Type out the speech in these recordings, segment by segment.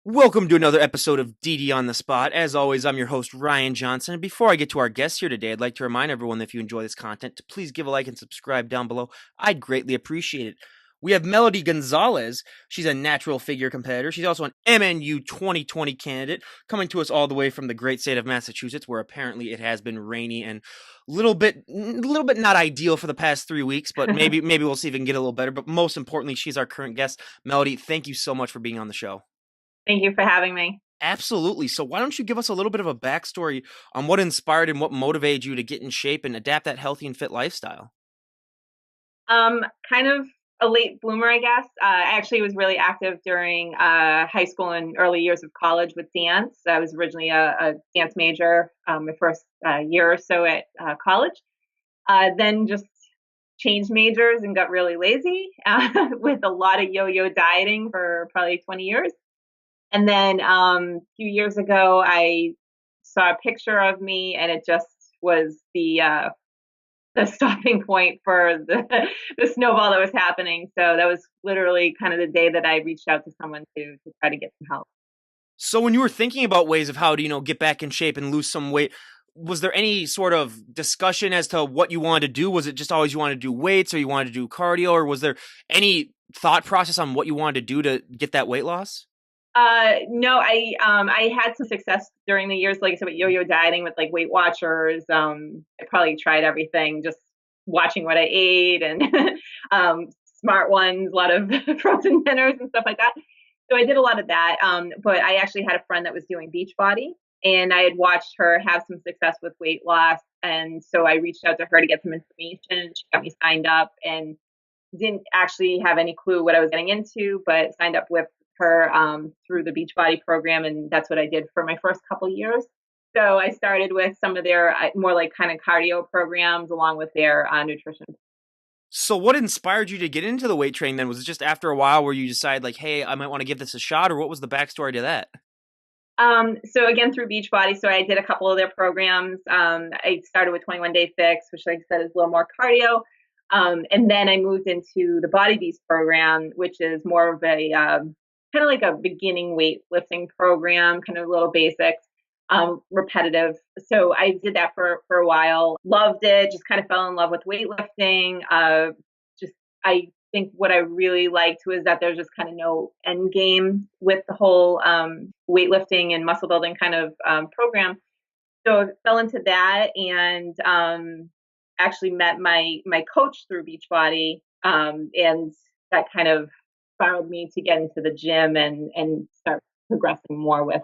Welcome to another episode of DD on the Spot. As always, I'm your host, Ryan Johnson. And before I get to our guests here today, I'd like to remind everyone that if you enjoy this content, to please give a like and subscribe down below. I'd greatly appreciate it. We have Melody Gonzalez. She's a natural figure competitor. She's also an MNU 2020 candidate, coming to us all the way from the great state of Massachusetts, where apparently it has been rainy and a little bit not ideal for the past 3 weeks, but maybe we'll see if it can get a little better. But most importantly, she's our current guest. Melody, thank you so much for being on the show. Thank you for having me. Absolutely. So why don't you give us a little bit of a backstory on what inspired and what motivated you to get in shape and adapt that healthy and fit lifestyle? Kind of a late bloomer, I guess. I actually was really active during high school and early years of college with dance. I was originally a dance major my first year or so at college. Then just changed majors and got really lazy with a lot of yo-yo dieting for probably 20 years. And then a few years ago, I saw a picture of me, and it just was the stopping point for the snowball that was happening. So that was literally kind of the day that I reached out to someone to try to get some help. So when you were thinking about ways of how to, get back in shape and lose some weight, was there any sort of discussion as to what you wanted to do? Was it just always you wanted to do weights or you wanted to do cardio, or was there any thought process on what you wanted to do to get that weight loss? No, I had some success during the years, like I said, with yo-yo dieting with like Weight Watchers. I probably tried everything, just watching what I ate and smart ones, a lot of frozen dinners and stuff like that. So I did a lot of that. But I actually had a friend that was doing Beachbody, and I had watched her have some success with weight loss. And so I reached out to her to get some information. She got me signed up and didn't actually have any clue what I was getting into, but signed up with her through the Beachbody program, and that's what I did for my first couple years. So I started with some of their more like kind of cardio programs along with their nutrition. So what inspired you to get into the weight training then? Was it just after a while where you decided like, hey, I might want to give this a shot, or what was the backstory to that? So again, through Beachbody, so I did a couple of their programs. I started with 21 Day Fix, which like I said is a little more cardio. And then I moved into the Body Beast program, which is more of a kind of like a beginning weightlifting program, kind of little basics, repetitive. So I did that for a while, loved it, just kind of fell in love with weightlifting. I think what I really liked was that there's just kind of no end game with the whole weightlifting and muscle building kind of program. So I fell into that and actually met my coach through Beachbody, and that kind of spiraled me to get into the gym and start progressing more with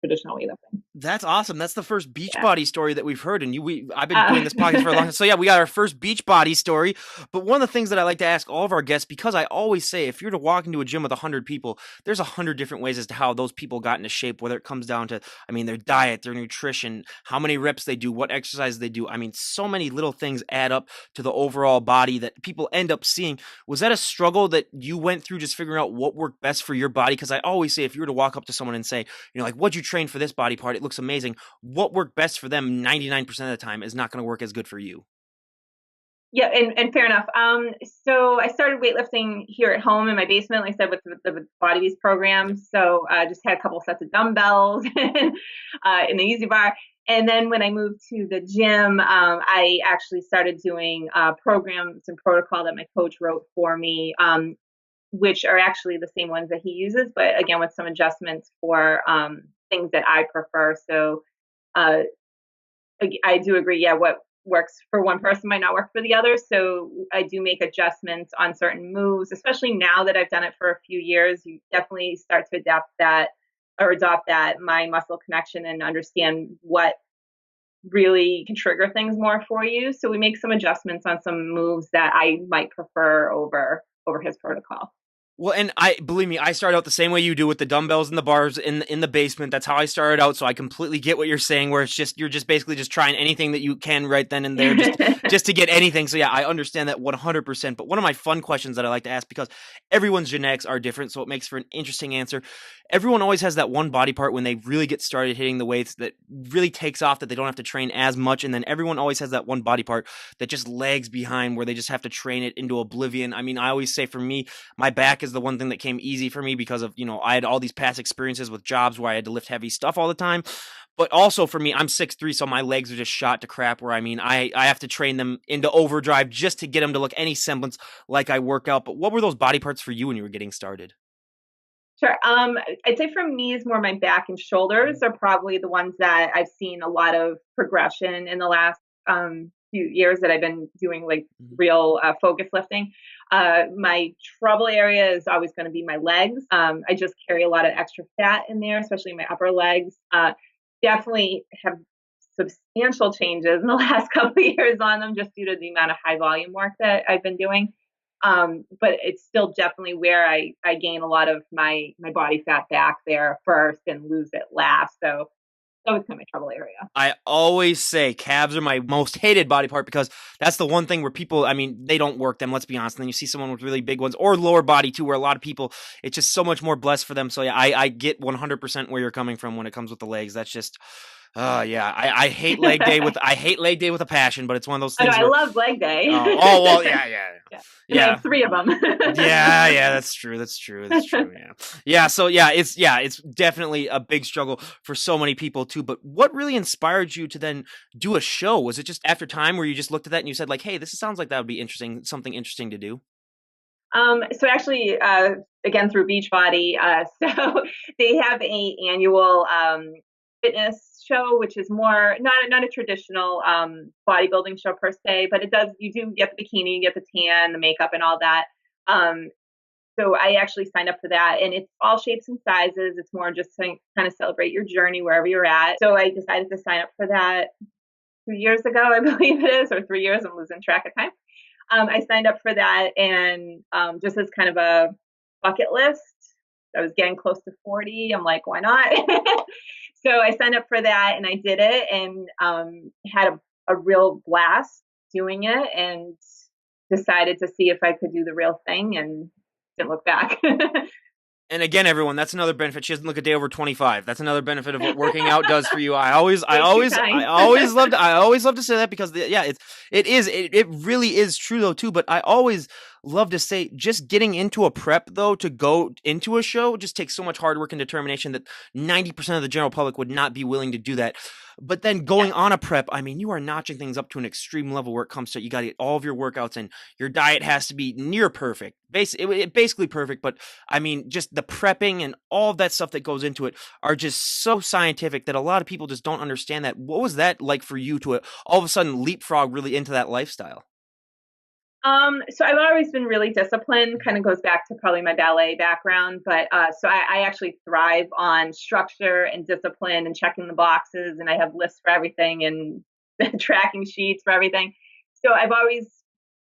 traditional weightlifting. That's awesome. That's the first Yeah. Beachbody story that we've heard, and I've been doing this podcast for a long time. So yeah, we got our first Beachbody story. But one of the things that I like to ask all of our guests, because I always say, if you're to walk into a gym with 100 people, there's 100 different ways as to how those people got into shape. Whether it comes down to, their diet, their nutrition, how many reps they do, what exercise they do. So many little things add up to the overall body that people end up seeing. Was that a struggle that you went through, just figuring out what worked best for your body? Because I always say, if you were to walk up to someone and say, like, what'd you train for this body part? It looks amazing. What worked best for them 99% of the time is not going to work as good for you. Yeah, and fair enough. So I started weightlifting here at home in my basement, like I said, with the Body Beast program. So I just had a couple sets of dumbbells in the Easy Bar. And then when I moved to the gym, I actually started doing programs and protocol that my coach wrote for me, which are actually the same ones that he uses, but again, with some adjustments for things that I prefer. So I do agree. Yeah, what works for one person might not work for the other. So I do make adjustments on certain moves, especially now that I've done it for a few years. You definitely start to adapt that or adopt that mind muscle connection and understand what really can trigger things more for you. So we make some adjustments on some moves that I might prefer over his protocol. Well, and believe me, I started out the same way you do with the dumbbells and the bars in the basement. That's how I started out. So I completely get what you're saying, where you're just basically just trying anything that you can right then and there, just to get anything. So yeah, I understand that 100%. But one of my fun questions that I like to ask, because everyone's genetics are different, so it makes for an interesting answer. everyone always has that one body part when they really get started hitting the weights that really takes off, that they don't have to train as much. And then everyone always has that one body part that just lags behind, where they just have to train it into oblivion. I mean, I always say for me, my back is the one thing that came easy for me because of, I had all these past experiences with jobs where I had to lift heavy stuff all the time. But also for me, I'm 6'3", so my legs are just shot to crap, where I mean, I have to train them into overdrive just to get them to look any semblance like I work out. But what were those body parts for you when you were getting started? Sure. I'd say for me, it's more my back and shoulders are probably the ones that I've seen a lot of progression in the last few years that I've been doing like Mhm. real focus lifting. My trouble area is always going to be my legs. I just carry a lot of extra fat in there, especially my upper legs. Definitely have substantial changes in the last couple of years on them just due to the amount of high volume work that I've been doing. But it's still definitely where I gain a lot of my body fat back there first and lose it last. So that was kind of my trouble area. I always say calves are my most hated body part because that's the one thing where people, I mean, they don't work them, let's be honest. And then you see someone with really big ones, or lower body too, where a lot of people, it's just so much more blessed for them. So yeah, I get 100% where you're coming from when it comes with the legs. That's just, yeah, I hate leg day with, I hate leg day with a passion, but it's one of those I know things I where, love leg day. oh, well, yeah, yeah, Yeah. And I yeah. have three of them. Yeah, that's true. That's true. That's true. Yeah. Yeah, so it's definitely a big struggle for so many people too. But what really inspired you to then do a show? Was it just after time where you just looked at that and you said like, "Hey, this sounds like that would be interesting, something interesting to do?" So actually, again through Beachbody, so they have a annual fitness show, which is more not a traditional bodybuilding show per se, but it does you do get the bikini, you get the tan, the makeup, and all that. Um, so I actually signed up for that, and it's all shapes and sizes. It's more just to kind of celebrate your journey wherever you're at. So I decided to sign up for that 2 years ago, I believe it is, or 3 years. I'm losing track of time. I signed up for that, and just as kind of a bucket list. I was getting close to 40. I'm like, why not? So I signed up for that, and I did it, and had a real blast doing it, and decided to see if I could do the real thing, and didn't look back. And again, everyone, that's another benefit. She doesn't look a day over 25. That's another benefit of what working out does for you. I always, I Way too always, I kind. always loved, I always love to say that because yeah, it really is true though too. But I always love to say, just getting into a prep though to go into a show just takes so much hard work and determination that 90% of the general public would not be willing to do that. But then Yeah. going on a prep, I mean, you are notching things up to an extreme level where it comes to you got to get all of your workouts in. Your diet has to be near perfect, basically perfect. But I mean, just the prepping and all of that stuff that goes into it are just so scientific that a lot of people just don't understand that. What was that like for you to all of a sudden leapfrog really into that lifestyle? So I've always been really disciplined, kind of goes back to probably my ballet background, but so I actually thrive on structure and discipline and checking the boxes, and I have lists for everything and tracking sheets for everything. So I've always,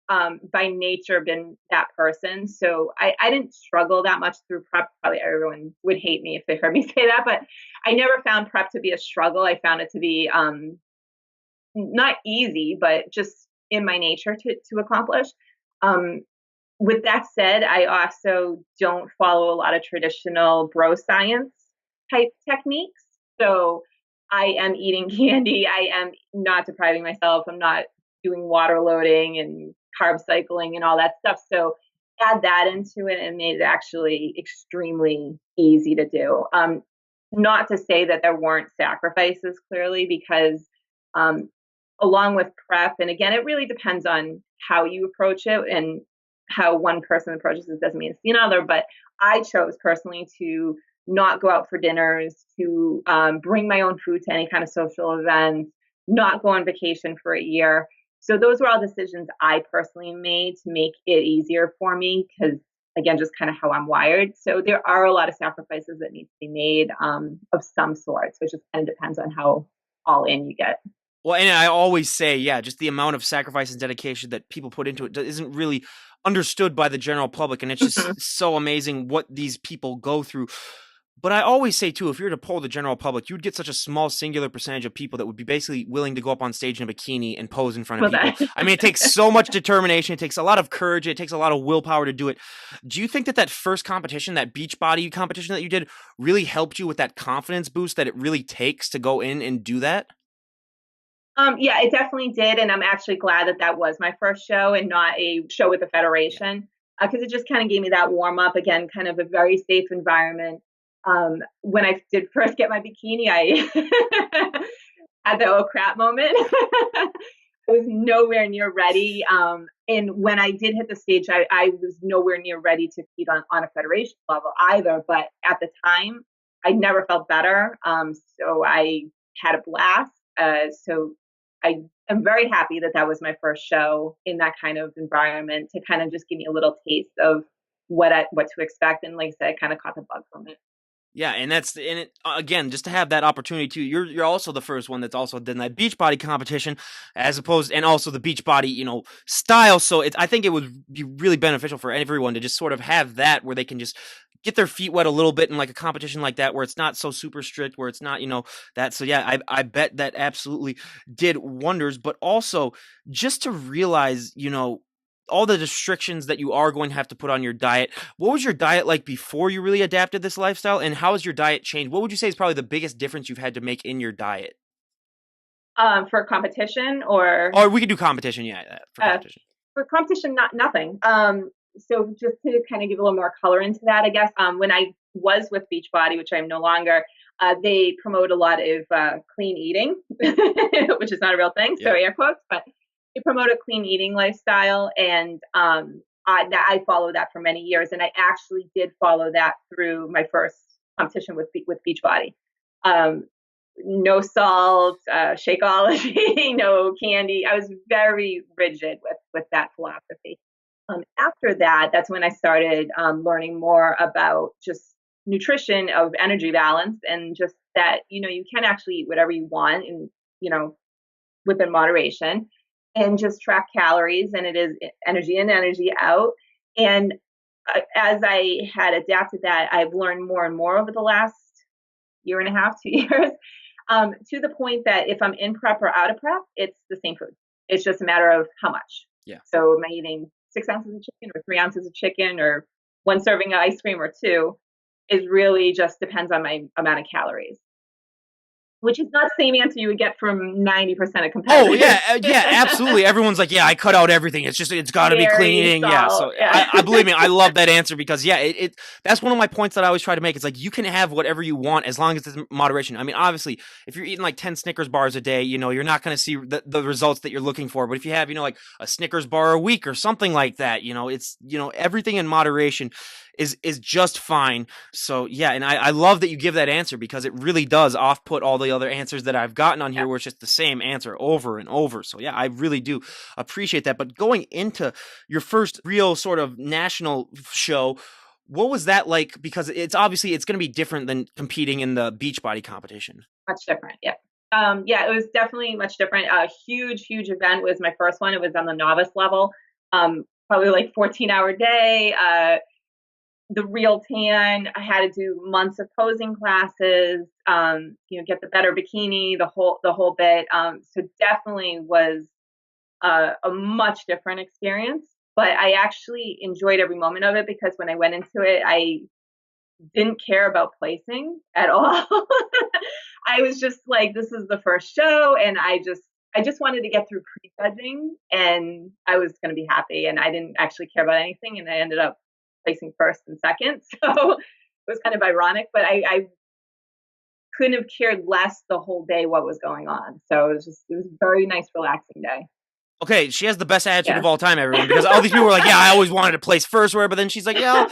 by nature, been that person. So I didn't struggle that much through prep. Probably everyone would hate me if they heard me say that, but I never found prep to be a struggle. I found it to be not easy, but just in my nature to accomplish. Um, with that said, I also don't follow a lot of traditional bro science type techniques. So I am eating candy. I am not depriving myself. I'm not doing water loading and carb cycling and all that stuff. So add that into it and made it actually extremely easy to do. Not to say that there weren't sacrifices clearly because um, along with prep. And again, it really depends on how you approach it and how one person approaches it doesn't mean it's the other. But I chose personally to not go out for dinners, to bring my own food to any kind of social event, not go on vacation for a year. So those were all decisions I personally made to make it easier for me because again, just kind of how I'm wired. So there are a lot of sacrifices that need to be made of some sorts, which just kind of depends on how all in you get. Well, and I always say, yeah, just the amount of sacrifice and dedication that people put into it isn't really understood by the general public, and it's just so amazing what these people go through. But I always say too, if you were to poll the general public, you'd get such a small singular percentage of people that would be basically willing to go up on stage in a bikini and pose in front of Well, people. I mean, it takes so much determination, it takes a lot of courage, it takes a lot of willpower to do it. Do you think that that first competition, that Beachbody competition that you did, really helped you with that confidence boost that it really takes to go in and do that? Yeah, it definitely did, and I'm actually glad that that was my first show and not a show with the Yeah. federation, because it just kind of gave me that warm up again, kind of a very safe environment. When I did first get my bikini, I had the oh crap moment. I was nowhere near ready. And when I did hit the stage, I was nowhere near ready to compete on a federation level either. But at the time, I never felt better. So I had a blast. So I am very happy that that was my first show in that kind of environment to kind of just give me a little taste of what to expect. And like I said, I kind of caught the bug from it. Yeah, and that's and it again, just to have that opportunity too. You're also the first one that's also done that beach body competition, as opposed and also the beach body style. So I think it would be really beneficial for everyone to just sort of have that where they can just get their feet wet a little bit in like a competition like that where it's not so super strict, where it's not that. So yeah, I bet that absolutely did wonders. But also just to realize all the restrictions that you are going to have to put on your diet. What was your diet like before you really adapted this lifestyle, and how has your diet changed? What would you say is probably the biggest difference you've had to make in your diet? For competition or Or we could do competition, yeah, for uh, competition. for competition, not nothing. So just to kind of give a little more color into that, I guess when I was with Beachbody, which I'm no longer, they promote a lot of clean eating, which is not a real thing, so Yeah. air quotes, but they promote a clean eating lifestyle, and I followed that for many years, and I actually did follow that through my first competition with Beachbody. Um, no salt, Shakeology, no candy. I was very rigid with that philosophy. After that, that's when I started learning more about just nutrition of energy balance and just that you can actually eat whatever you want and you know within moderation and just track calories and it is energy in, energy out. And as I had adapted that, I've learned more and more over the last year and a half, 2 years, to the point that if I'm in prep or out of prep, it's the same food. It's just a matter of how much. Yeah. So am I eating 6 ounces of chicken or 3 ounces of chicken or one serving of ice cream or two? Is really just depends on my amount of calories, which is not the same answer you would get from 90% of Oh competitors. yeah, yeah, absolutely. Everyone's like, yeah, I cut out everything. It's got to be clean Dairy, eating. Yeah, salt, so yeah. I believe me, I love that answer because yeah, that's one of my points that I always try to make. It's like you can have whatever you want as long as it's in moderation. I mean, obviously, if you're eating like 10 Snickers bars a day, you're not going to see the results that you're looking for. But if you have like a Snickers bar a week or something like that, it's everything in moderation is just fine. So yeah, and I love that you give that answer because it really does off put all the other answers that I've gotten on here where it's just the same answer over and over. So yeah, I really do appreciate that. But going into your first real sort of national show, what was that like? Because it's obviously it's going to be different than competing in the Beachbody competition. Much different, yeah. Yeah, it was definitely much different. A huge event was my first one. It was on the novice level, probably like 14-hour day. The real tan. I had to do months of posing classes. Get the better bikini, the whole bit. So definitely was a much different experience. But I actually enjoyed every moment of it because when I went into it, I didn't care about placing at all. I was just like, this is the first show, and I just wanted to get through prejudging, and I was going to be happy. And I didn't actually care about anything, and I ended up placing first and second. So it was kind of ironic, but I couldn't have cared less the whole day what was going on. So it was a very nice, relaxing day. Okay, she has the best attitude Yeah. of all time, everyone, because all these people were like, "Yeah, I always wanted to place first, where," but then she's like, "Yeah,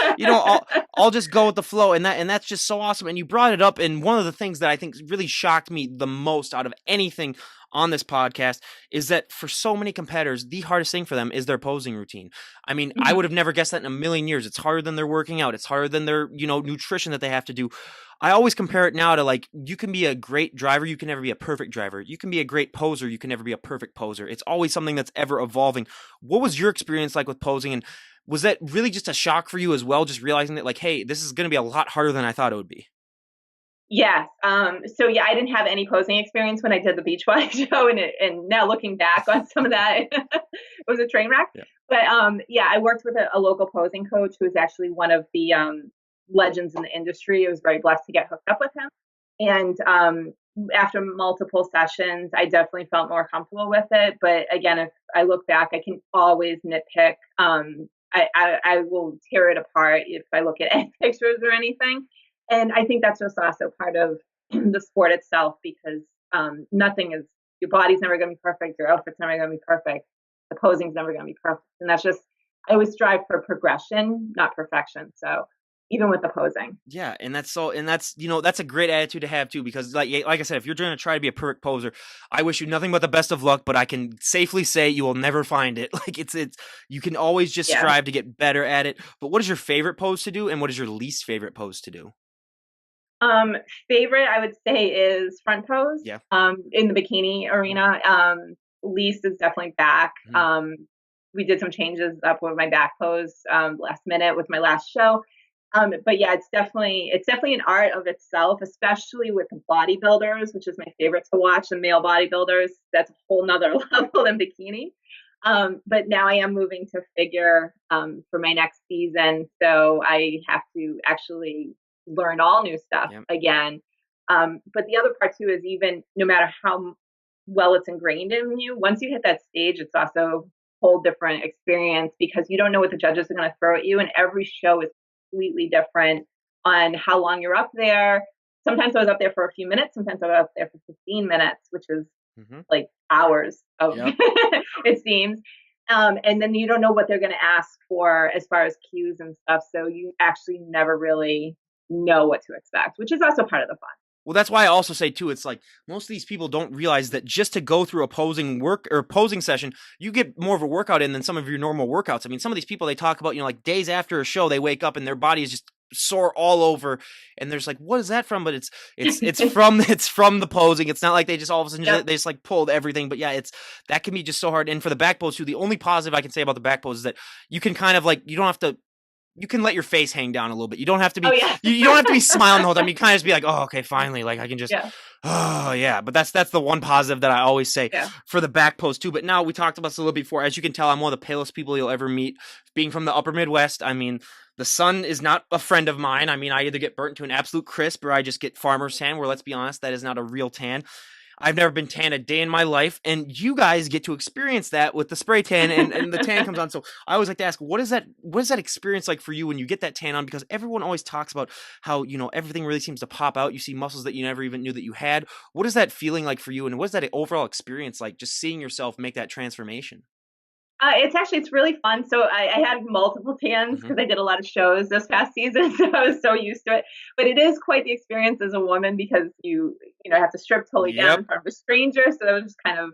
I'll just go with the flow," and that's just so awesome. And you brought it up, and one of the things that I think really shocked me the most out of anything on this podcast is that for so many competitors, the hardest thing for them is their posing routine. I mean, I would Mhm. have never guessed that in a million years. It's harder than their working out. It's harder than their nutrition that they have to do. I always compare it now to like you can be a great driver, you can never be a perfect driver. You can be a great poser, you can never be a perfect poser. It's always something that's ever evolving. What was your experience like with posing, and was that really just a shock for you as well, just realizing that like, hey, this is going to be a lot harder than I thought it would be? Yes. So yeah, I didn't have any posing experience when I did the Beachbody show, and now looking back on some of that, it was a train wreck. Yeah. But yeah, I worked with a local posing coach who was actually one of the legends in the industry. I was very blessed to get hooked up with him, and after multiple sessions, I definitely felt more comfortable with it. But again, if I look back, I can always nitpick. I will tear it apart if I look at any pictures or anything. And I think that's just also part of the sport itself, because nothing is, your body's never going to be perfect, your outfit's never going to be perfect, the posing's never going to be perfect. And that's just, I always strive for progression, not perfection. So even with the posing. Yeah, and that's that's a great attitude to have too, because like I said, if you're trying to try to be a perfect poser, I wish you nothing but the best of luck, but I can safely say you will never find it. Like it's you can always just Yeah. strive to get better at it. But what is your favorite pose to do, and what is your least favorite pose to do? Um, Favorite, I would say, is front pose. Yeah. In the bikini arena. Least is definitely back. Mhm. We did some changes up with my back pose last minute with my last show. But yeah, it's definitely an art of itself, especially with bodybuilders, which is my favorite to watch. The male bodybuilders, that's a whole nother level than bikini. But now I am moving to figure for my next season, so I have to actually learn all new stuff Yeah. again. But the other part too is, even no matter how well it's ingrained in you, once you hit that stage, it's also a whole different experience, because you don't know what the judges are going to throw at you, and every show is completely different on how long you're up there. Sometimes I was up there for a few minutes, sometimes I was up there for 15 minutes, which is Mhm. like hours of Yep. it seems. And then you don't know what they're going to ask for as far as cues and stuff. So you actually never really know what to expect, which is also part of the fun. Well, that's why I also say too, it's like most of these people don't realize that just to go through a posing work or posing session, you get more of a workout in than some of your normal workouts. I mean, some of these people, they talk about, like days after a show, they wake up and their body is just sore all over, and there's like, what is that from? But it's from it's from the posing. It's not like they just all of a sudden Yep. they just like pulled everything. But yeah, it's that can be just so hard. And for the back pose too, the only positive I can say about the back pose is that you can kind of like, you don't have to, you can let your face hang down a little bit. You don't have to Oh be yeah. you don't have to be smiling the whole time. You kind of just be like, oh, okay, finally, like I can just, Yeah. oh yeah. But that's the one positive that I always say Yeah. for the back post too. But now we talked about this a little before. As you can tell, I'm one of the palest people you'll ever meet. Being from the upper Midwest, I mean, the sun is not a friend of mine. I mean, I either get burnt to an absolute crisp or I just get farmer's tan, where let's be honest, that is not a real tan. I've never been tan a day in my life, and you guys get to experience that with the spray tan, and the tan comes on. So I always like to ask, what is that experience like for you when you get that tan on? Because everyone always talks about how, everything really seems to pop out. You see muscles that you never even knew that you had. What is that feeling like for you, and what is that overall experience like, just seeing yourself make that transformation? It's really fun. So I had multiple tans Hmm. because I did a lot of shows this past season, so I was so used to it. But it is quite the experience as a woman, because you have to strip totally down Yep. in front of a stranger. So that was just kind of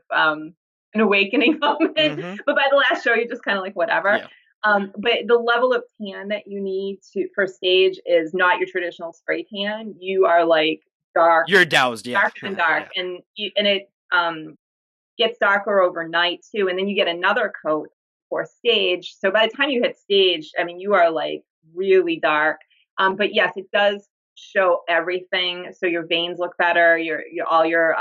an awakening moment. Hmm. But by the last show, you're just kind of like whatever. Yeah. But the level of tan that you need to for stage is not your traditional spray tan. You are like dark, You're doused. Yeah. darker than dark, Yeah. and it gets darker overnight too, and then you get another coat for stage. So by the time you hit stage, I mean, you are like really dark. But yes, it does show everything. So your veins look better, your all your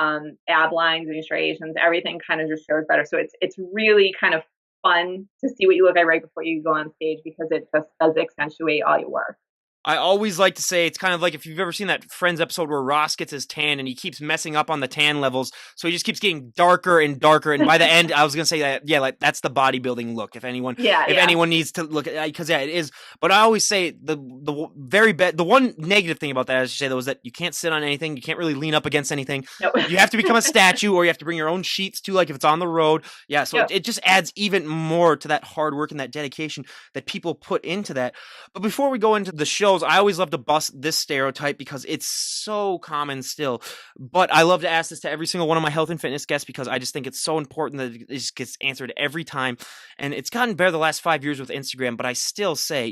ab lines and your striations, everything kind of just shows better. So it's really kind of fun to see what you look like right before you go on stage, because it just does accentuate all your work. I always like to say it's kind of like if you've ever seen that Friends episode where Ross gets his tan and he keeps messing up on the tan levels, so he just keeps getting darker and darker. And by the end, I was gonna say that, yeah, like that's the bodybuilding look. If anyone, Yeah, if yeah. anyone needs to look at, because yeah, it is. But I always say the one negative thing about that, as you say, though, is that you can't sit on anything, you can't really lean up against anything. No. You have to become a statue, or you have to bring your own sheets too, like if it's on the road. Yeah, so Yep. it just adds even more to that hard work and that dedication that people put into that. But before we go into the shows, I always love to bust this stereotype because it's so common still. But I love to ask this to every single one of my health and fitness guests, because I just think it's so important that it just gets answered every time. And it's gotten better the last 5 years with Instagram, but I still say,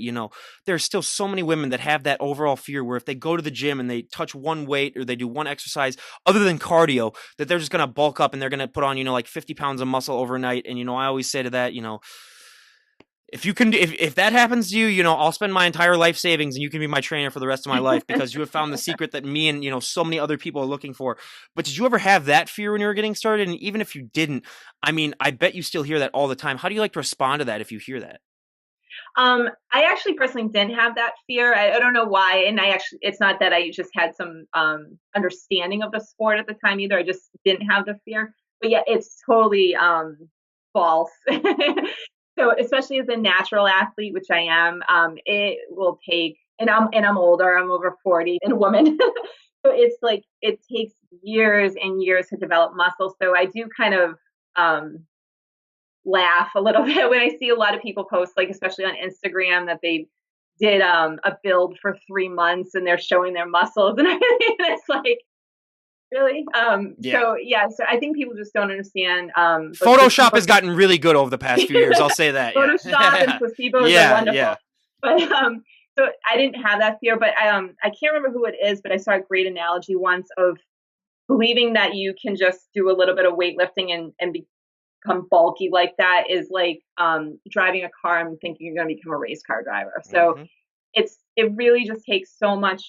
there's still so many women that have that overall fear where if they go to the gym and they touch one weight or they do one exercise other than cardio, that they're just going to bulk up and they're going to put on, like 50 pounds of muscle overnight. And, I always say to that, If you can, if that happens to you, I'll spend my entire life savings and you can be my trainer for the rest of my life because you have found the secret that me and, so many other people are looking for. But did you ever have that fear when you were getting started? And even if you didn't, I mean, I bet you still hear that all the time. How do you like to respond to that if you hear that? I actually personally didn't have that fear. I don't know why. And it's not that I just had some understanding of the sport at the time either. I just didn't have the fear. But yeah, it's totally false. So especially as a natural athlete, which I am, it will take, and I'm older, I'm over 40 and a woman. So it's like, it takes years and years to develop muscle. So I do kind of, laugh a little bit when I see a lot of people post, like especially on Instagram, that they did a build for 3 months and they're showing their muscles and everything. And it's like, really? Yeah. So yeah, so I think people just don't understand. But Photoshop placebo, has gotten really good over the past few years. I'll say that. Photoshop and Yeah. placebos are Yeah. Yeah. wonderful. But so I didn't have that fear, but I can't remember who it is, but I saw a great analogy once of believing that you can just do a little bit of weightlifting and become bulky like that is like driving a car and thinking you're going to become a race car driver. So Hmm. it really just takes so much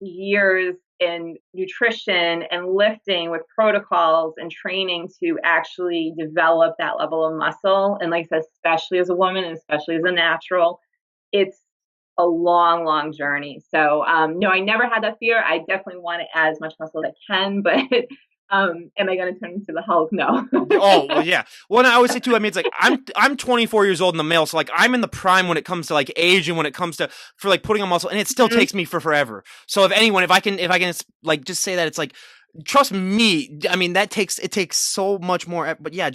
years in nutrition and lifting with protocols and training to actually develop that level of muscle. And like I said, especially as a woman and especially as a natural, it's a long, long journey. So no, I never had that fear. I definitely want as much muscle as I can, but am I going to turn into the Hulk? No. Oh, well, yeah. Well, and I always say too. I mean, it's like I'm 24 years old in the male, so like I'm in the prime when it comes to like age and when it comes to for like putting on muscle, and it still takes me for forever. So if I can like just say that it's like trust me. I mean, it takes so much more. But yeah,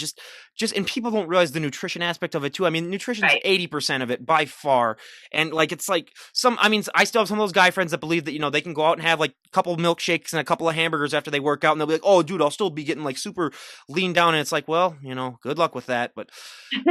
and people don't realize the nutrition aspect of it too. I mean, nutrition's Right. 80% of it by far, and like it's like I mean, I still have some of those guy friends that believe that they can go out and have like a couple of milkshakes and a couple of hamburgers after they work out, and they'll be like, oh, dude, I'll still be getting like super lean down, and it's like, well, good luck with that. But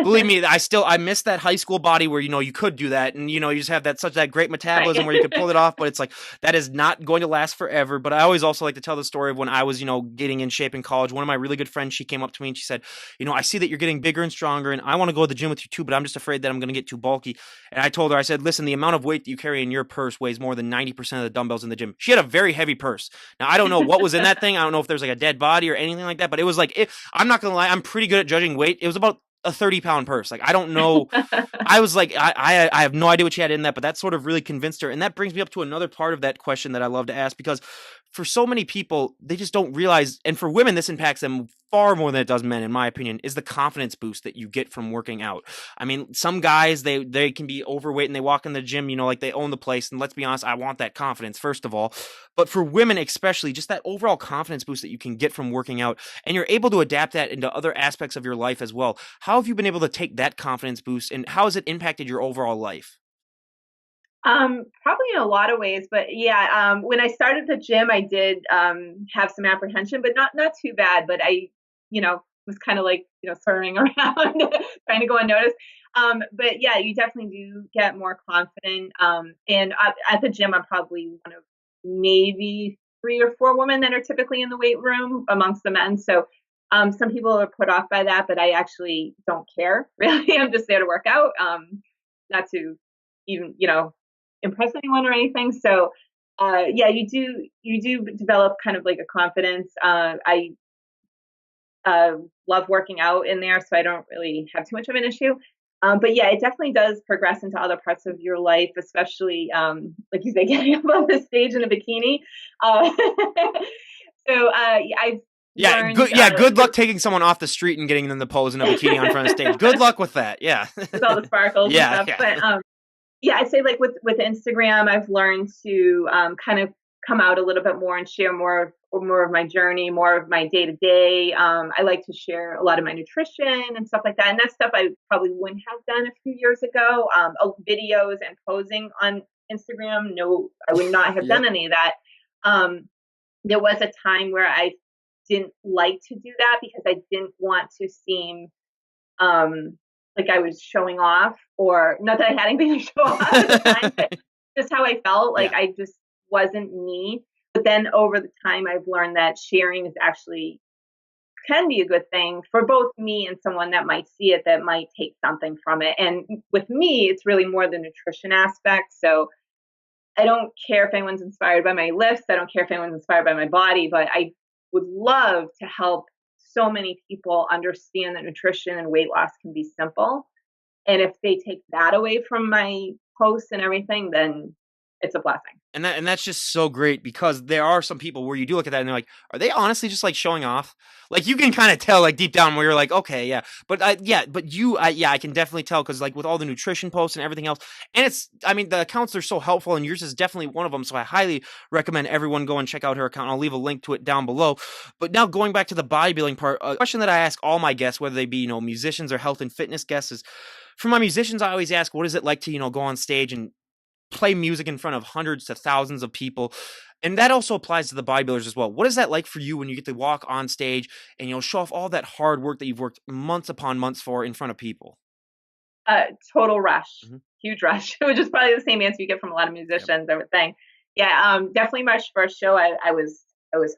believe me, I miss that high school body where you could do that, and you just have that great metabolism where you could pull it off. But it's like that is not going to last forever. But I always also like to tell the story of when I was getting in shape in college. One of my really good friends, she came up to me and she said, I see that you're getting bigger and stronger, and I want to go to the gym with you too, but I'm just afraid that I'm going to get too bulky. And I told her, I said, listen, the amount of weight that you carry in your purse weighs more than 90% of the dumbbells in the gym. She had a very heavy purse. Now I don't know what was in that thing. I don't know if there's like a dead body or anything like that, but it was like I'm not gonna lie, I'm pretty good at judging weight. It was about a 30-pound purse. Like I don't know. I was like, I have no idea what she had in that, but that sort of really convinced her. And that brings me up to another part of that question that I love to ask, because for so many people, they just don't realize, and for women, this impacts them far more than it does men, in my opinion, is the confidence boost that you get from working out. I mean, some guys, they can be overweight and they walk in the gym, like they own the place. And let's be honest, I want that confidence, first of all. But for women, especially, just that overall confidence boost that you can get from working out, and you're able to adapt that into other aspects of your life as well. How have you been able to take that confidence boost, and how has it impacted your overall life? Probably in a lot of ways, but yeah, when I started the gym, I did have some apprehension, but not too bad. But I, was kind of like swerving around, trying to go unnoticed. But yeah, you definitely do get more confident. And at the gym, I'm probably one of maybe 3 or 4 women that are typically in the weight room amongst the men. So some people are put off by that, but I actually don't care. Really, I'm just there to work out. Not to even impress anyone or anything. So yeah, you do develop kind of like a confidence. I love working out in there, so I don't really have too much of an issue. But yeah, it definitely does progress into other parts of your life, especially like you say, getting up on the stage in a bikini. Uh, so I've Yeah, learned good. Yeah, good luck taking someone off the street and getting them to pose in a bikini on front of stage. Good luck with that. Yeah, with all the sparkles and yeah, stuff. yeah, But yeah, I'd say like with Instagram, I've learned to kind of come out a little bit more and share more of my journey, more of my day to day. I like to share a lot of my nutrition and stuff like that, and that's stuff I probably wouldn't have done a few years ago. Videos and posing on Instagram, no, I would not have yep. done any of that. There was a time where I didn't like to do that because I didn't want to seem like I was showing off, or not that I had anything to show off at the time, but just how I felt. Like Yeah, I just wasn't me. But then over the time, I've learned that sharing is actually can be a good thing for both me and someone that might see it that might take something from it. And with me, it's really more the nutrition aspect. So I don't care if anyone's inspired by my lifts. I don't care if anyone's inspired by my body, but I would love to help so many people understand that nutrition and weight loss can be simple. And if they take that away from my posts and everything, then it's a blessing. And that's just so great, because there are some people where you do look at that and they're like, are they honestly just like showing off? Like, you can kind of tell, like, deep down where you're like, okay, yeah, but I can definitely tell, because like with all the nutrition posts and everything else, and it's, I mean, the accounts are so helpful, and yours is definitely one of them. So I highly recommend everyone go and check out her account. I'll leave a link to it down below. But now going back to the bodybuilding part, a question that I ask all my guests, whether they be, musicians or health and fitness guests, is, for my musicians, I always ask, what is it like to, go on stage and play music in front of hundreds to thousands of people? And that also applies to the bodybuilders as well. What is that like for you when you get to walk on stage and show off all that hard work that you've worked months upon months for in front of people? Total rush, huge rush, which is probably the same answer you get from a lot of musicians, I would think. Yeah, definitely my first show, I was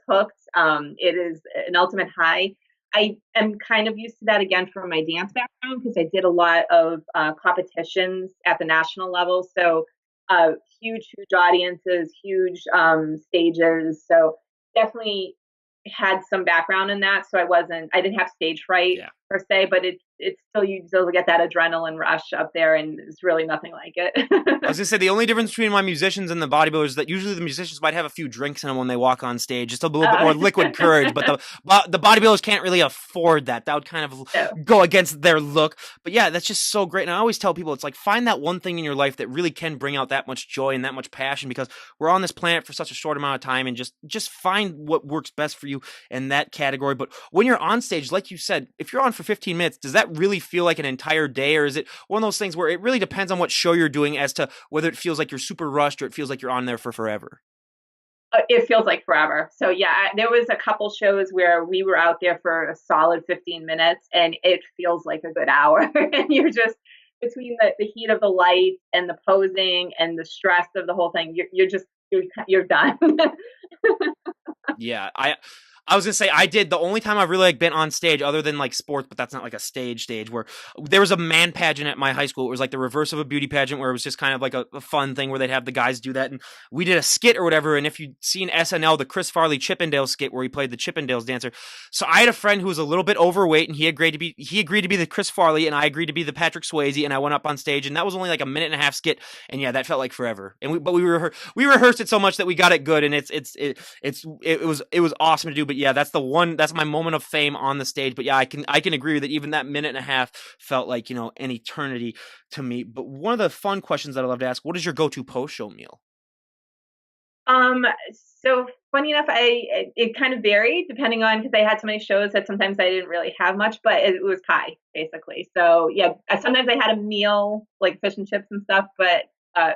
hooked. It is an ultimate high. I am kind of used to that again from my dance background, because I did a lot of competitions at the national level. So huge audiences, huge stages. So definitely had some background in that. So I didn't have stage fright per se, but it's still, you still get that adrenaline rush up there, and it's really nothing like it. I was gonna say, the only difference between my musicians and the bodybuilders is that usually the musicians might have a few drinks in them when they walk on stage, just a little bit more liquid courage, but the bodybuilders can't really afford that. That would kind of go against their look. But yeah, that's just so great. And I always tell people, it's like, find that one thing in your life that really can bring out that much joy and that much passion, because we're on this planet for such a short amount of time, and just find what works best for you in that category. But when you're on stage, like you said, if you're on for 15 minutes, does that really feel like an entire day, or is it one of those things where it really depends on what show you're doing as to whether it feels like you're super rushed or it feels like you're on there for forever? It feels like forever. So yeah, there was a couple shows where we were out there for a solid 15 minutes, and it feels like a good hour. And you're just, between the heat of the light and the posing and the stress of the whole thing, you're done. Yeah, I was gonna say, the only time I've really been on stage other than like sports, but that's not like a stage, where there was a man pageant at my high school. It was like the reverse of a beauty pageant, where it was just kind of like a fun thing where they'd have the guys do that. And we did a skit or whatever. And if you'd seen SNL, the Chris Farley Chippendale skit where he played the Chippendales dancer. So I had a friend who was a little bit overweight, and he agreed to be the Chris Farley, and I agreed to be the Patrick Swayze. And I went up on stage, and that was only like a minute and a half skit. And yeah, that felt like forever. And we rehearsed it so much that we got it good. And it was awesome to do. But yeah, that's my moment of fame on the stage. But yeah, I can agree that even that minute and a half felt like, an eternity to me. But one of the fun questions that I love to ask, what is your go-to post-show meal? So funny enough, it kind of varied depending on, because I had so many shows that sometimes I didn't really have much, but it was pie basically. So yeah, sometimes I had a meal like fish and chips and stuff, but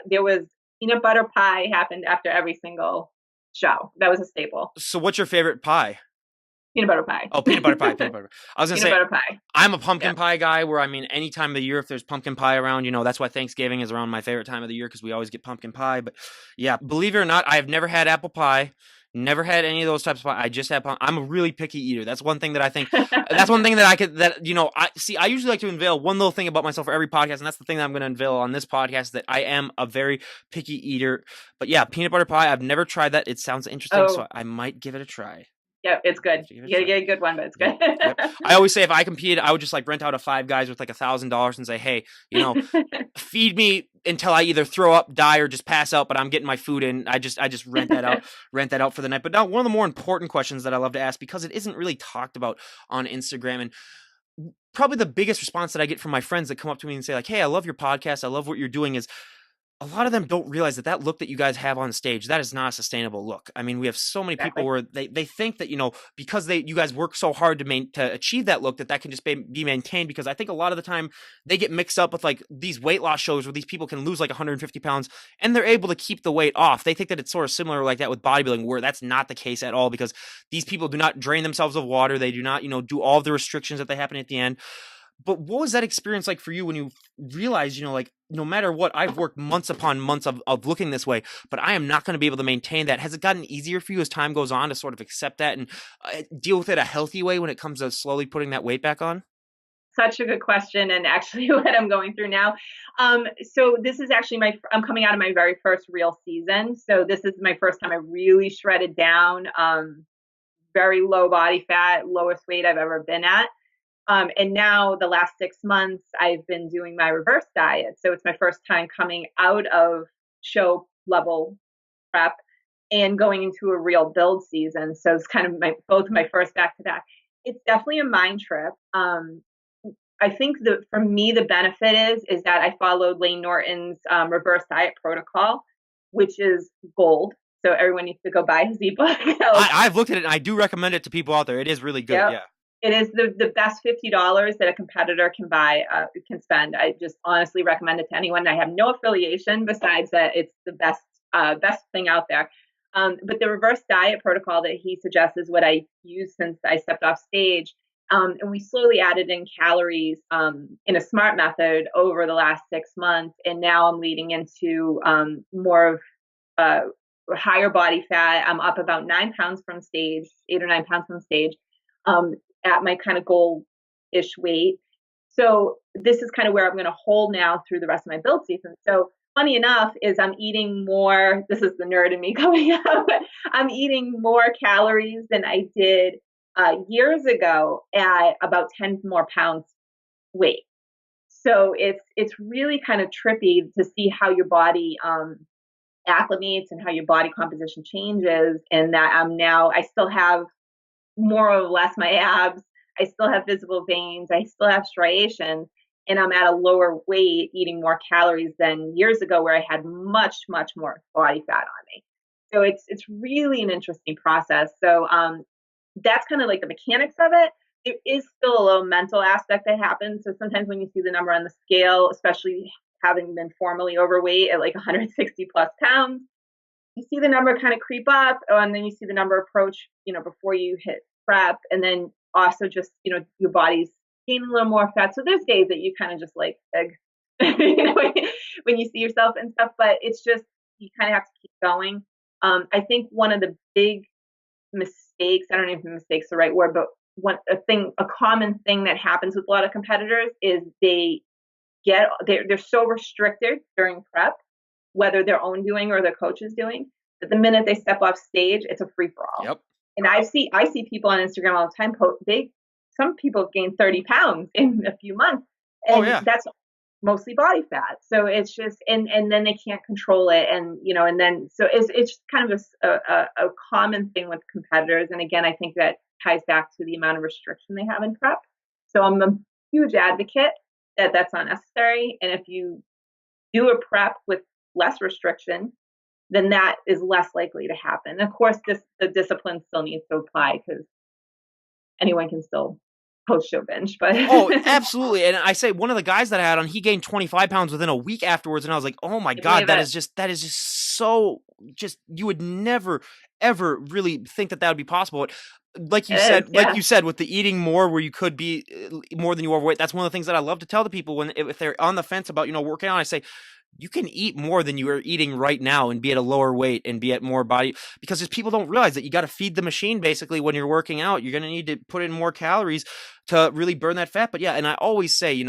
there was peanut butter pie happened after every single show. That was a staple. So what's your favorite pie? Peanut butter pie. Oh, peanut butter pie. I was going to say, butter pie. I'm a pumpkin pie guy, where, I mean, any time of the year, if there's pumpkin pie around, that's why Thanksgiving is around my favorite time of the year, because we always get pumpkin pie. But yeah, believe it or not, I've never had apple pie. Never had any of those types of pie. I just had I'm a really picky eater. That's one thing that I think, that's one thing that I usually like to unveil one little thing about myself for every podcast. And that's the thing that I'm going to unveil on this podcast, that I am a very picky eater. But yeah, peanut butter pie, I've never tried that. It sounds interesting. So I might give it a try. Yeah, it's good. You gotta get a good one, but it's good. Yep. I always say, if I competed, I would just like rent out a Five Guys with like $1,000 and say, hey, feed me until I either throw up, die, or just pass out, but I'm getting my food in. I just rent that out for the night. But now, one of the more important questions that I love to ask, because it isn't really talked about on Instagram, and probably the biggest response that I get from my friends that come up to me and say like, hey, I love your podcast, I love what you're doing, is a lot of them don't realize that look that you guys have on stage, that is not a sustainable look. I mean, we have so many people where they think that, because you guys work so hard to achieve that look, that can just be maintained. Because I think a lot of the time they get mixed up with like these weight loss shows where these people can lose like 150 pounds and they're able to keep the weight off. They think that it's sort of similar like that with bodybuilding, where that's not the case at all, because these people do not drain themselves of water. They do not, do all of the restrictions that they happen at the end. But what was that experience like for you when you realized, like, no matter what, I've worked months upon months of looking this way, but I am not going to be able to maintain that. Has it gotten easier for you as time goes on to sort of accept that and deal with it a healthy way when it comes to slowly putting that weight back on? Such a good question, and actually what I'm going through now. So this is actually I'm coming out of my very first real season. So this is my first time I really shredded down, very low body fat, lowest weight I've ever been at. And now the last 6 months, I've been doing my reverse diet. So it's my first time coming out of show level prep and going into a real build season. So it's kind of both my first back to back. It's definitely a mind trip. I think that for me, the benefit is that I followed Lane Norton's reverse diet protocol, which is gold. So everyone needs to go buy his ebook. I've looked at it and I do recommend it to people out there. It is really good. Yep. Yeah. It is the best $50 that a competitor can spend. I just honestly recommend it to anyone. I have no affiliation besides that it's the best thing out there. But the reverse diet protocol that he suggests is what I use since I stepped off stage. And we slowly added in calories in a smart method over the last 6 months. And now I'm leading into more of higher body fat. I'm up about 9 pounds from stage, 8 or 9 pounds from stage, at my kind of goal-ish weight. So this is kind of where I'm going to hold now through the rest of my build season. So funny enough is I'm eating more, this is the nerd in me coming out, I'm eating more calories than I did years ago at about 10 more pounds weight. So it's really kind of trippy to see how your body acclimates and how your body composition changes, and that I still have more or less my abs. I still have visible veins. I still have striations, and I'm at a lower weight, eating more calories than years ago, where I had much, much more body fat on me. So it's really an interesting process. So that's kind of like the mechanics of it. There is still a little mental aspect that happens. So sometimes when you see the number on the scale, especially having been formerly overweight at like 160 plus pounds, you see the number kind of creep up, and then you see the number approach, before you hit prep. And then also just, your body's gaining a little more fat. So there's days that you kind of just like, when you see yourself and stuff, but it's just, you kind of have to keep going. I think one of the big mistakes, I don't know if mistake's the right word, but a common thing that happens with a lot of competitors is they're so restricted during prep, whether their own doing or their coach is doing, that the minute they step off stage, it's a free for all. Yep. And I see people on Instagram all the time. Some people have gained 30 pounds in a few months, and that's mostly body fat. So it's just, and then they can't control it, and and then so it's just kind of a common thing with competitors. And again, I think that ties back to the amount of restriction they have in prep. So I'm a huge advocate that that's not necessary, and if you do a prep with less restriction, then that is less likely to happen. Of course, the discipline still needs to apply, because anyone can still post-show binge. But oh, absolutely. And I say one of the guys that I had on, he gained 25 pounds within a week afterwards, and I was like, oh my God, that is just so, just, you would never ever really think that would be possible. Like you said, with the eating more, where you could be more than you overweight. That's one of the things that I love to tell the people if they're on the fence about working out. I say, you can eat more than you are eating right now and be at a lower weight and be at more body, because just people don't realize that you got to feed the machine. Basically, when you're working out, you're going to need to put in more calories to really burn that fat. But yeah, and I always say,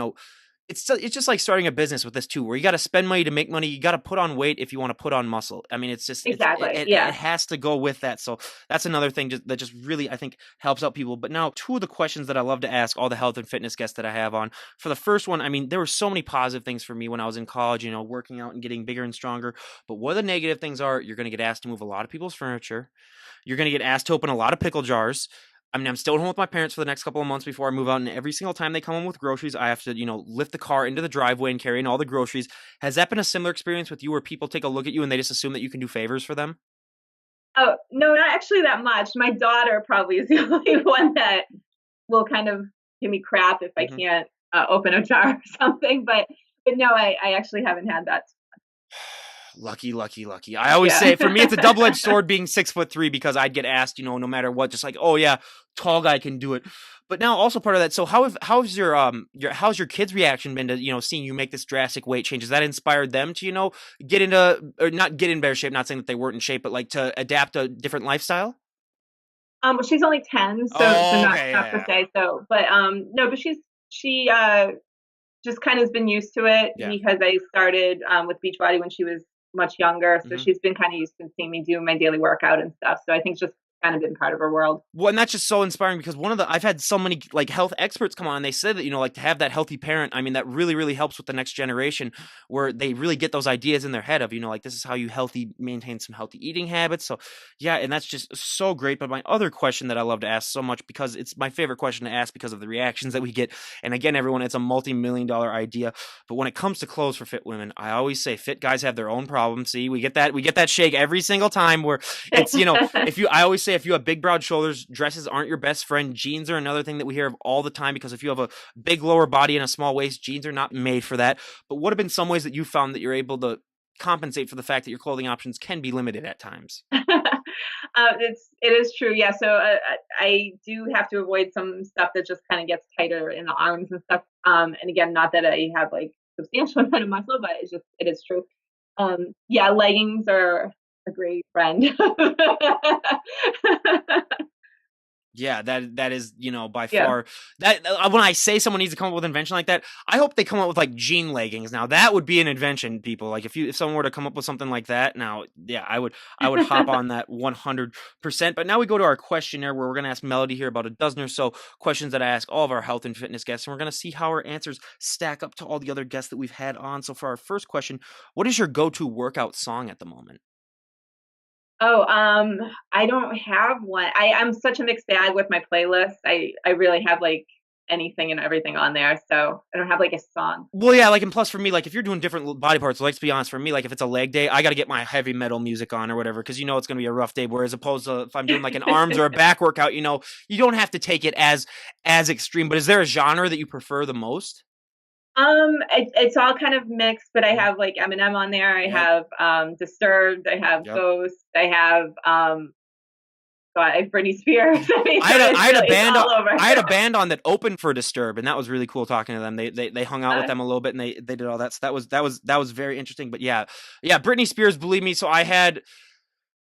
it's just like starting a business with this too, where you got to spend money to make money. You got to put on weight if you want to put on muscle. I mean, it's just, exactly. It has to go with that. So that's another thing that just really, I think, helps out people. But now, two of the questions that I love to ask all the health and fitness guests that I have on. For the first one, I mean, there were so many positive things for me when I was in college, working out and getting bigger and stronger. But what the negative things are, you're going to get asked to move a lot of people's furniture. You're going to get asked to open a lot of pickle jars. I mean, I'm still at home with my parents for the next couple of months before I move out, and every single time they come home with groceries, I have to, lift the car into the driveway and carry in all the groceries. Has that been a similar experience with you, where people take a look at you and they just assume that you can do favors for them? Oh, no, not actually that much. My daughter probably is the only one that will kind of give me crap if I can't open a jar or something. But no, I actually haven't had that. Lucky, lucky, lucky. I always Yeah. say for me, it's a double-edged sword being 6'3" because I'd get asked, no matter what, just like, oh yeah, tall guy can do it. But now also part of that. So how's your how's your kids' reaction been to seeing you make this drastic weight change? Has that inspired them to get into or not get in better shape? Not saying that they weren't in shape, but like to adapt a different lifestyle. Well, she's only 10, so Oh, not okay, not per yeah, se. So, but no, but she just kind of has been used to it yeah. because I started with Beachbody when she was much younger. So Hmm. she's been kind of used to seeing me do my daily workout and stuff. So I think it's just kind of been part of her world. Well, and that's just so inspiring because I've had so many like health experts come on and they said that, like to have that healthy parent, I mean, that really, really helps with the next generation where they really get those ideas in their head of, like this is how you maintain some healthy eating habits. So yeah, and that's just so great. But my other question that I love to ask so much because it's my favorite question to ask because of the reactions that we get. And again, everyone, it's a multi-million-dollar idea. But when it comes to clothes for fit women, I always say fit guys have their own problems. See, we get that shake every single time where it's, I always say if you have big broad shoulders, dresses aren't your best friend. Jeans are another thing that we hear of all the time because if you have a big lower body and a small waist, jeans are not made for that. But what have been some ways that you found that you're able to compensate for the fact that your clothing options can be limited at times? It is true. Yeah. So I do have to avoid some stuff that just kind of gets tighter in the arms and stuff. And again, not that I have like substantial amount of muscle, but it is true. Yeah, leggings are a great friend. Yeah, that is, by Yeah. far that when I say someone needs to come up with an invention like that, I hope they come up with like jean leggings. Now that would be an invention, people. Like if someone were to come up with something like that, now, yeah, I would hop on that 100%. But now we go to our questionnaire where we're going to ask Melody here about a dozen or so questions that I ask all of our health and fitness guests, and we're going to see how her answers stack up to all the other guests that we've had on. So for our first question, what is your go-to workout song at the moment? Oh, I don't have one. I'm such a mixed bag with my playlist. I really have like anything and everything on there. So I don't have like a song. Well, yeah, like, and plus for me, like, if you're doing different body parts, let's be honest, for me, like, if it's a leg day, I got to get my heavy metal music on or whatever, because it's going to be a rough day. Whereas opposed to if I'm doing like an arms or a back workout, you don't have to take it as extreme. But is there a genre that you prefer the most? It's all kind of mixed, but I Mhm. have like Eminem on there. I Yep. have Disturbed. I have Yep. Ghost. I have God, I have Britney Spears. I mean, I so had a it's I had a really it's band all over. I had a band on that opened for Disturb, and that was really cool talking to them. They hung out with them a little bit, and they did all that. So that was very interesting. But yeah, yeah, Britney Spears, believe me. So I had.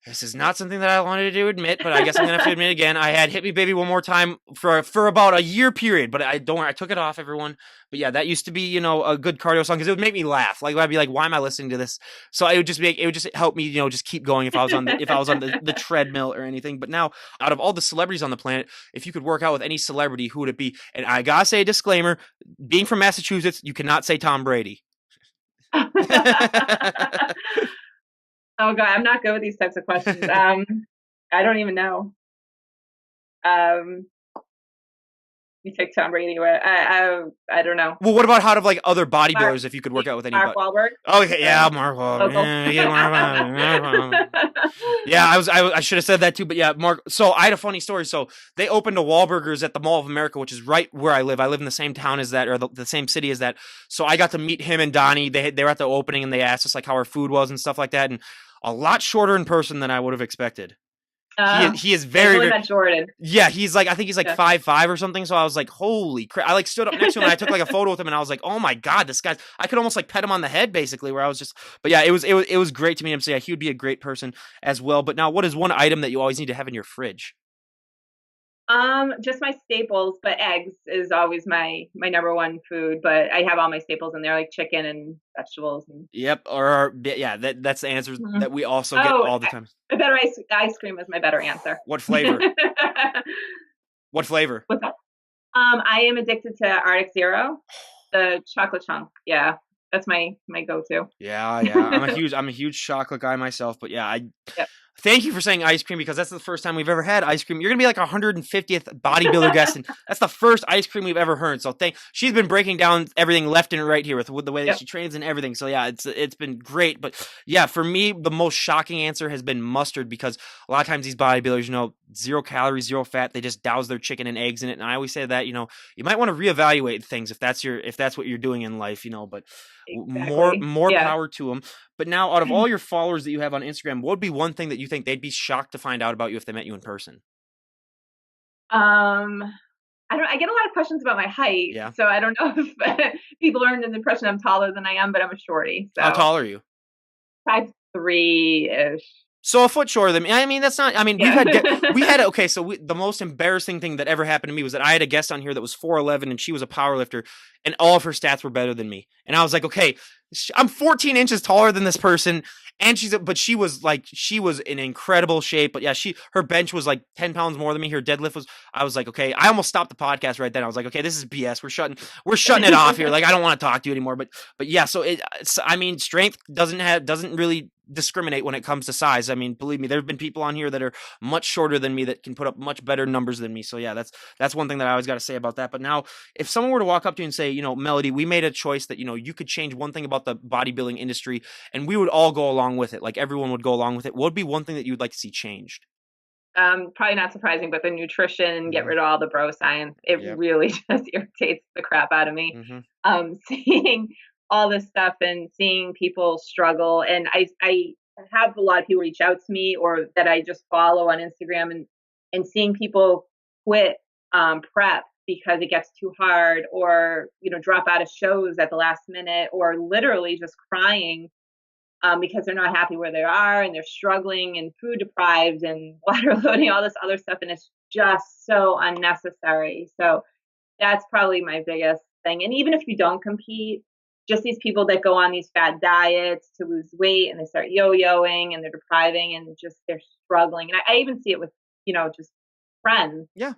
This is not something that I wanted to admit, but I guess I'm gonna have to admit again. I had "Hit Me, Baby, One More Time" for about a year period, but I don't. I took it off, everyone. But yeah, that used to be a good cardio song because it would make me laugh. Like I'd be like, "Why am I listening to this?" So it would just help me, just keep going if I was on the treadmill or anything. But now, out of all the celebrities on the planet, if you could work out with any celebrity, who would it be? And I gotta say a disclaimer: being from Massachusetts, you cannot say Tom Brady. Oh God, I'm not good with these types of questions. I don't even know. Um, you take Tom Brady. I don't know. Well, what about out of like other Mark bodybuilders if you could work out with Mark anybody? Wahlberg. Okay, yeah, Uh, Mark Wahlberg. local. Yeah, Mark Wahlberg. Yeah, I should have said that too, but yeah, Mark. So I had a funny story. So they opened a Wahlburgers at the Mall of America, which is right where I live. I live in the same town as that, or the same city as that. So I got to meet him and Donnie. They were at the opening, and they asked us like how our food was and stuff like that. And a lot shorter in person than I would have expected. He is I've very, only very. met Jordan. Yeah, I think he's like Yeah. 5'5" or something. So I was like, holy crap. I like stood up next to him and I took like a photo with him and I was like, oh my God, this guy, I could almost like pet him on the head basically where I was just, but yeah, it was great to meet him. So yeah, he would be a great person as well. But now what is one item that you always need to have in your fridge? Just my staples, but eggs is always my number one food. But I have all my staples in there, like chicken and vegetables. And Yep. Or yeah, that's the answer Mhm. that we also get Oh, all the time. a better ice cream is my better answer. What flavor? What flavor? What's that? I am addicted to Arctic Zero, the chocolate chunk. Yeah, that's my go-to. Yeah, yeah. I'm a huge chocolate guy myself, but yeah, Yep. thank you for saying ice cream because that's the first time we've ever had ice cream. You're gonna be like 150th bodybuilder guest, and that's the first ice cream we've ever heard. So she's been breaking down everything left and right here with the way that Yep. she trains and everything. So yeah, it's been great. But yeah, for me, the most shocking answer has been mustard because a lot of times these bodybuilders, 0 calories, 0 fat, they just douse their chicken and eggs in it. And I always say that, you might want to reevaluate things if that's what you're doing in life, But More Exactly. more Yeah. power to them. But now, out of all your followers that you have on Instagram, what would be one thing that you think they'd be shocked to find out about you if they met you in person? Um, I get a lot of questions about my height, Yeah. so I don't know if people are under the impression I'm taller than I am, but I'm a shorty, How so tall are you? 5'3" ish. So a foot shorter than me. I mean, that's not. I mean, Yeah. we had okay. So the most embarrassing thing that ever happened to me was that I had a guest on here that was 4'11" and she was a power lifter, and all of her stats were better than me. And I was like, okay, I'm 14 inches taller than this person, and but she was in incredible shape. But yeah, her bench was like 10 pounds more than me. Her deadlift was. I was like, okay, I almost stopped the podcast right then. I was like, okay, this is BS. We're shutting it off here. Like, I don't want to talk to you anymore. But yeah, so I mean, strength doesn't really discriminate when it comes to size. I mean, believe me, there have been people on here that are much shorter than me that can put up much better numbers than me. So yeah, that's one thing that I always got to say about that. But now, if someone were to walk up to you and say, Melody, we made a choice that you could change one thing about the bodybuilding industry, and we would all go along with it, like everyone would go along with it. What would be one thing that you'd like to see changed? Probably not surprising, but the nutrition and get Mm-hmm. rid of all the bro science. It Yep. really just irritates the crap out of me. Mm-hmm. Seeing all this stuff and seeing people struggle, and I have a lot of people reach out to me or that I just follow on Instagram, and seeing people quit prep because it gets too hard, or drop out of shows at the last minute, or literally just crying because they're not happy where they are and they're struggling and food deprived and water loading, all this other stuff. And it's just so unnecessary. So that's probably my biggest thing. And even if you don't compete, just these people that go on these fad diets to lose weight and they start yo-yoing and they're depriving and just they're struggling. And I even see it with, just friends. Yeah.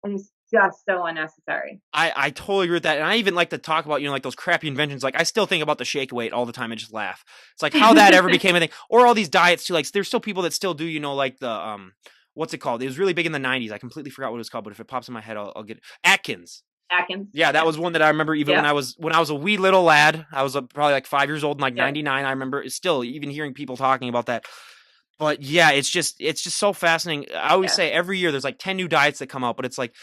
And it's just so unnecessary. I totally agree with that. And I even like to talk about, like those crappy inventions. Like, I still think about the shake weight all the time and just laugh. It's like how that ever became a thing. Or all these diets too. Like, there's still people that still do, like the, what's it called? It was really big in the 90s. I completely forgot what it was called, but if it pops in my head, I'll get it. Atkins. Yeah, that was one that I remember even when I was a wee little lad. I was probably like 5 years old in like 99. I remember still even hearing people talking about that. But yeah, it's just so fascinating. I always say every year there's like 10 new diets that come out, but it's like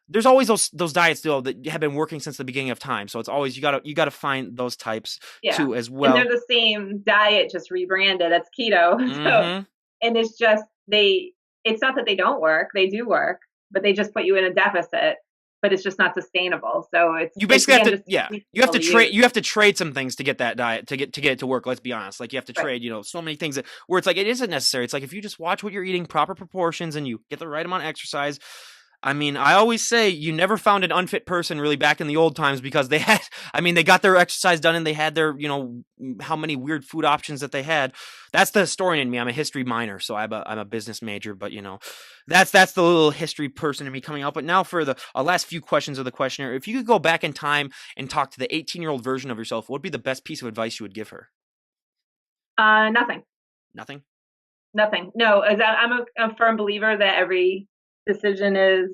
there's always those diets though that have been working since the beginning of time. So it's always you gotta find those types too as well. And they're the same diet, just rebranded. That's keto. Mm-hmm. So, and it's just it's not that they don't work; they do work, but they just put you in a deficit. But it's just not sustainable. So you basically have to trade. You have to trade some things to get that diet to get it to work. Let's be honest. Like, you have to trade, so many things where it's like it isn't necessary. It's like if you just watch what you're eating, proper proportions, and you get the right amount of exercise. I mean, I always say you never found an unfit person really back in the old times because they got their exercise done and they had their, how many weird food options that they had. That's the historian in me. I'm a history minor, so I'm a business major, but that's the little history person in me coming out. But now for the last few questions of the questionnaire, if you could go back in time and talk to the 18-year-old version of yourself, what would be the best piece of advice you would give her? Nothing. Nothing? Nothing. No, I'm a firm believer that every decision is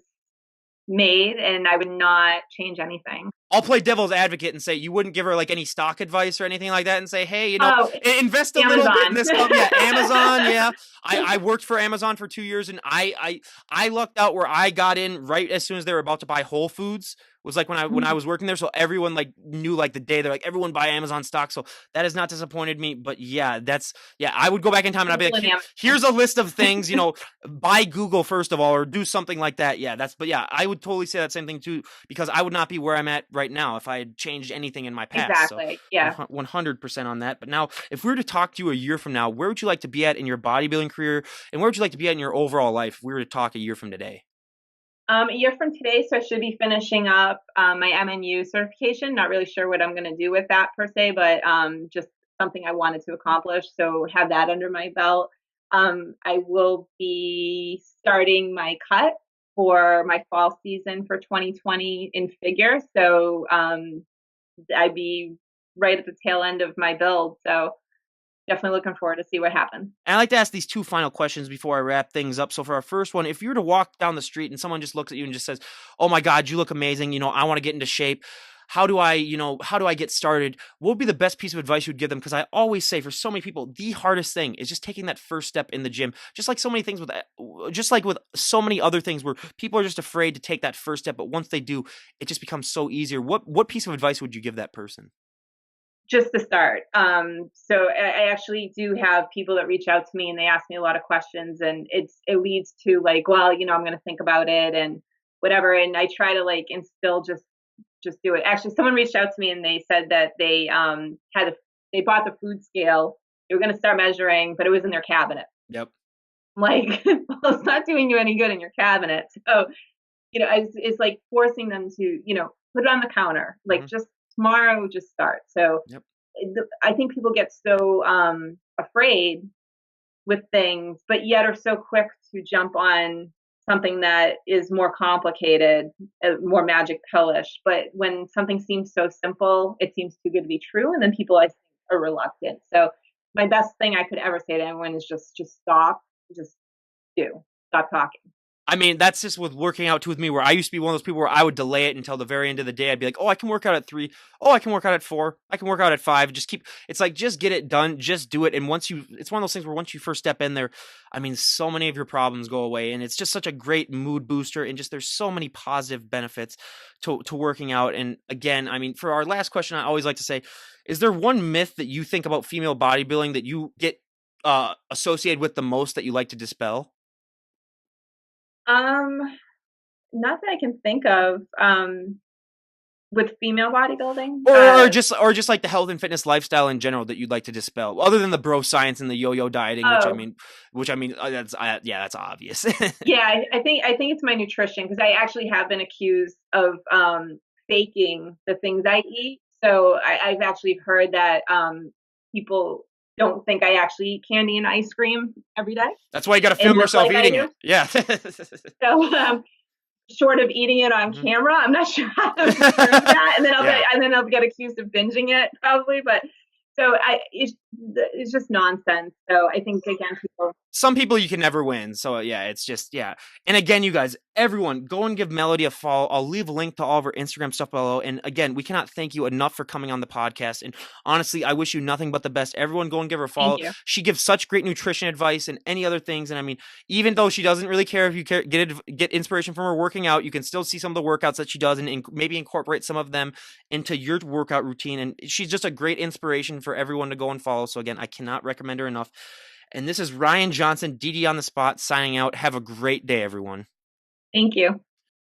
made and I would not change anything. I'll play devil's advocate and say you wouldn't give her like any stock advice or anything like that and say, hey, invest a little bit in this company. Yeah, Amazon. Yeah. I worked for Amazon for 2 years and I lucked out where I got in right as soon as they were about to buy Whole Foods. Was like when I was working there, so everyone like knew like the day they're like everyone buy Amazon stock, so that has not disappointed me. But yeah, I would go back in time and I'd be like, here's a list of things, buy Google first of all, or do something like that. But I would totally say that same thing too, because I would not be where I'm at right now if I had changed anything in my past. Exactly. So 100% on that. But now, if we were to talk to you a year from now, where would you like to be at in your bodybuilding career, and where would you like to be at in your overall life if we were to talk a year from today? A year from today, so I should be finishing up my MNU certification. Not really sure what I'm going to do with that per se, but just something I wanted to accomplish. So have that under my belt. I will be starting my cut for my fall season for 2020 in figure. So I'd be right at the tail end of my build. So definitely looking forward to see what happens. And I like to ask these two final questions before I wrap things up. So for our first one, if you were to walk down the street and someone just looks at you and just says, oh my God, you look amazing. I want to get into shape. How do I get started? What would be the best piece of advice you'd give them? Because I always say for so many people, the hardest thing is just taking that first step in the gym. Just like so many things just like with so many other things where people are just afraid to take that first step. But once they do, it just becomes so easier. What piece of advice would you give that person? just to start. So I actually do have people that reach out to me and they ask me a lot of questions, and it leads to like, well, I'm going to think about it and whatever. And I try to like instill just do it. Actually, someone reached out to me and they said that they bought the food scale. They were going to start measuring, but it was in their cabinet. Yep. I'm like, well, it's not doing you any good in your cabinet. So it's like forcing them to put it on the counter, like just tomorrow, just start. So Yep. I think people get so afraid with things, but yet are so quick to jump on something that is more complicated, more magic pillish. But when something seems so simple, it seems too good to be true, and then people, I think, are reluctant. So my best thing I could ever say to anyone is just stop, just stop talking. I mean, that's just with working out too with me, where I used to be one of those people where I would delay it until the very end of the day. I'd be like, oh, I can work out at 3. Oh, I can work out at 4. I can work out at 5. It's like, just get it done. Just do it. And it's one of those things where once you first step in there, I mean, so many of your problems go away. And it's just such a great mood booster. And just, there's so many positive benefits to working out. And again, I mean, for our last question, I always like to say, is there one myth that you think about female bodybuilding that you get associated with the most that you like to dispel? Um, Not that I can think of. With female bodybuilding, Or just like the health and fitness lifestyle in general that you'd like to dispel, other than the bro science and the yo-yo dieting, which I mean, that's obvious. Yeah, I think it's my nutrition, because I actually have been accused of faking the things I eat. So I've actually heard that people don't think I actually eat candy and ice cream every day That's why you got to and film look yourself like I eating do. it. Yeah. So short of eating it on camera, I'm not sure how to prove that, and then I'll get accused of binging it probably. But so it's just nonsense. So I think, again, people. Some people you can never win. So yeah, it's just, yeah. And again, you guys, everyone, go and give Melody a follow. I'll leave a link to all of her Instagram stuff below. And again, we cannot thank you enough for coming on the podcast. And honestly, I wish you nothing but the best. Everyone, go and give her a follow. Thank you. She gives such great nutrition advice and any other things. And I mean, even though she doesn't really care if you get inspiration from her working out, you can still see some of the workouts that she does and maybe incorporate some of them into your workout routine. And she's just a great inspiration for everyone to go and follow. So again, I cannot recommend her enough. And this is Ryan Johnson, DD on the Spot, signing out. Have a great day, everyone. Thank you.